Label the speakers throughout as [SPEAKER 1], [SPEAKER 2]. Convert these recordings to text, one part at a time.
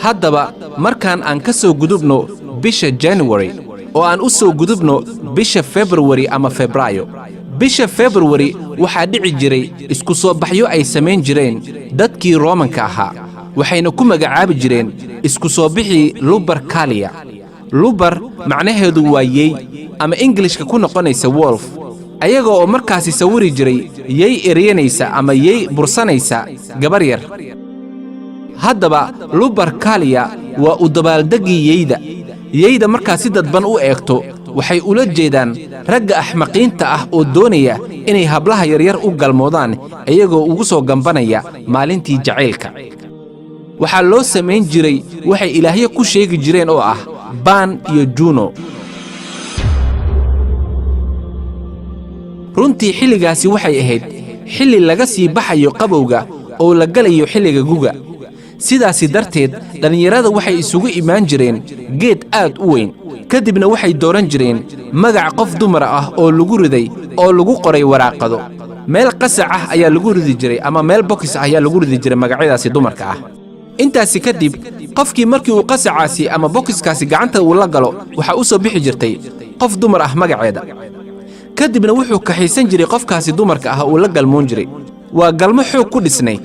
[SPEAKER 1] haddaba markaan aan ka soo gudubno bisha January oo aan u soo gudubno bisha February ama Febraayo. bisha February waxaa dhici jiray isku soo baxyo ay samayn jireen dadkii Roomanka ahaa, waxayna ku magacaabi jireen isku soo bixii Lupercalia. Luper macnaheedu waa yey ama Englishka ku noqonaysa wolf, ayaga oo markaasi sawiri jiray yey eryanaysa ama yey bursanaysa gabar yar. haddaba Lupercalia waa u dabaaldegii yeyda markaasi dadban u eegto waxay ula jeedaan ragga axmaqiinta ah oo doonaya inay hablaha yaryar u galmoodaan iyagoo ugu soo gambanaya maalintii jacaylka. waxaa loo samayn jiray waxay ilaahyo ku sheegi jireen oo ah Pan iyo Juno. runtii xilligaasi waxay ahayd xilli laga sii baxayo qabowga oo la galayo xilliga guga. sidaasi darteed dhallinyarada waxay isugu imaan jireen geed aad u weyn, kadibna waxay dooran jireen magac qof dumar ah oo lagu riday oo lagu qoray waraaqado. meel qasac ah ayaa lagu ridi jiray ama meel box ah ayaa lagu ridi jiray magacyadaasi dumarka ah. intaasi kadib qofkii markii uu qasacaasi ama boxkaasi gacanta uu la galo waxa u soo bixi jirtay qof dumar ah magaceeda, kadibna wuxuu kaxaysan jiray qofkaasi dumarka ah uu la galmoon jiray. waa galmo xoog ku dhisnay.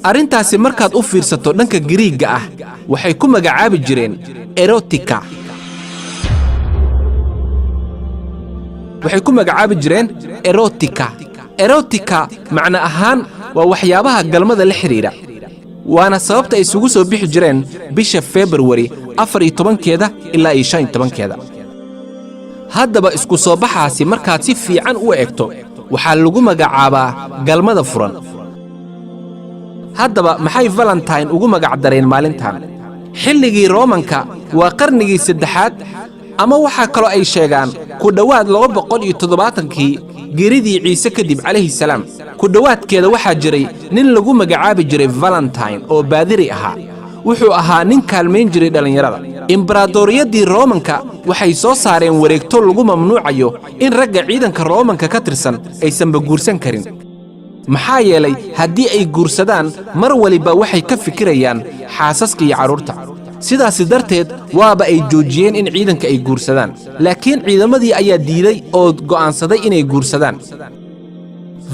[SPEAKER 1] arrintaasi markaad u fiirsato dhanka Giriigga ah waxay ku magacaabi jireen erotica. erotica macna ahaan waa waxyaabaha galmada la xiriira, waana sababta ay isugu soo bixi jireen bisha February 14keeda ilaa 15keeda. haddaba isku soo baxaasi markaad si fiican u eegto waxaa lagu magacaabaa galmada furan. haddaba maxay Valentine ugu magac dareen maalintan? xilligii Roomanka waa qarnigii 3aad ama waxaa kaloo ay sheegaan ku dhowaad 270kii geeridii Ciise kadib calayhi salaam. ku dhowaadkeeda waxaa jiray nin lagu magacaabi jiray Valentine oo baadiri ahaa. wuxuu ahaa nin kaalmayn jiray dhallinyarada. imbraadoriyadii Roomanka waxay soo saareen wareegto lagu mamnuucayo in ragga ciidanka Roomanka ka tirsan aysanba guursan karin. maxaa yeelay haddii ay guursadaan mar waliba waxay ka fikirayaan xaasaska iyo carruurta. sidaasi darteed waaba ay joojiyeen in ciidanka ay guursadaan, laakiin ciidamadii ayaa diiday oo go'aansaday inay guursadaan.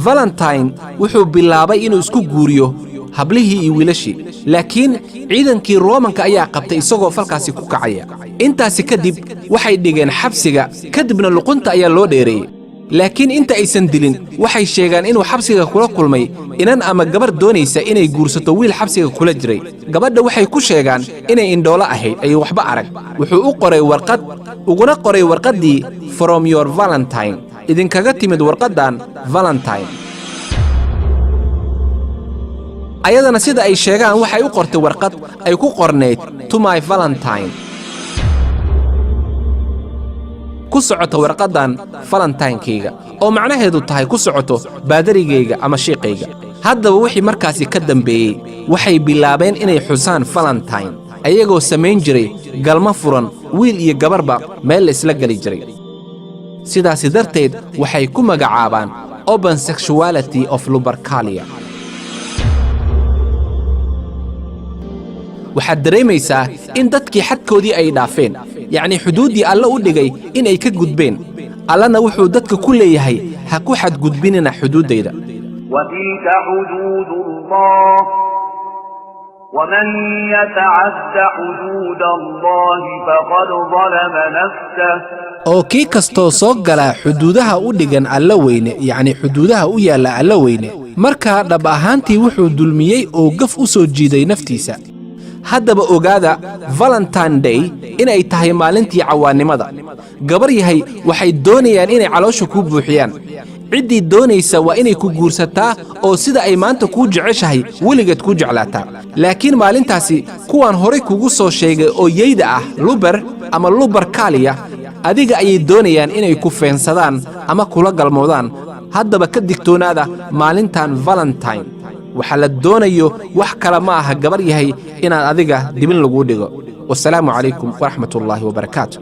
[SPEAKER 1] Valentine wuxuu bilaabay inuu isku guuriyo hablihii iyo wiilashii, laakiin ciidankii Roomanka ayaa qabtay isagoo falkaasi ku kacaya. intaasi kadib waxay dhigeen xabsiga, kadibna luqunta ayaa loo dheereeyey. laakiin inta aysan dilin waxay sheegaan inuu xabsiga kula kulmay inan ama gabar doonaysa inay guursato wiil xabsiga kula jiray. gabadha waxay ku sheegaan inay indhoolo ahayd ay waxba arag. wuxuu u qoray warqad, uguna qoray warqaddii From your Valentine, idinkaga timid warqaddan Valentine. ayadana sida ay sheegaan waxay u qortay warqad ay ku qorneyd To my Valentine. ku socoto warqaddan Valentine-kayga oo macnaheedu tahay ku socoto baadarigayga ama shiiqayga. haddaba wixii markaasi ka dambeeyey waxay bilaabeen inay xusaan Valentine ayagoo samayn jiray galmo furan, wiil iyo gabarba meel la isla geli jiray. sidaasi darteed waxay ku magacaabaan Open Sexuality of Lupercalia. waxaad dareemaysaa in dadkii xadkoodii ay dhaafeen, yacni xuduuddii Alle u dhigay inay ka gudbeen. allana wuxuu dadka ku leeyahay ha ku xadgudbinina xuduuddayda.
[SPEAKER 2] وتلك حدود الله ومن يتعد حدود الله فقد ظلم نفسه.
[SPEAKER 1] oo kii kastoo soo gala xuduudaha u dhigan Alle weyne, yacni xuduudaha u yaalla Alle weyne, markaa dhab ahaantii wuxuu dulmiyey oo gaf u soo jiiday naftiisa. haddaba ogaada Valentine Day inay tahay maalintii cawaannimada. gabar yahay waxay doonayaan inay caloosha kuu buuxiyaan. ciddii doonaysa waa inay ku guursataa oo sida ay maanta kuu jeceshahay weligeed ku jeclaataa. laakiin maalintaasi kuwaan horay kugu soo sheegay oo yeyda ah Luper ama Lupercalia adiga ayay doonayaan inay ku feensadaan ama kula galmoodaan. haddaba ka digtoonaada maalintan Valentine. waxa la doonayo wax kala ma aha gabar yahay inaad adiga dibin lagu dhigo. wassalaamu calaykum waraxmatullaahi wabarakaatuh.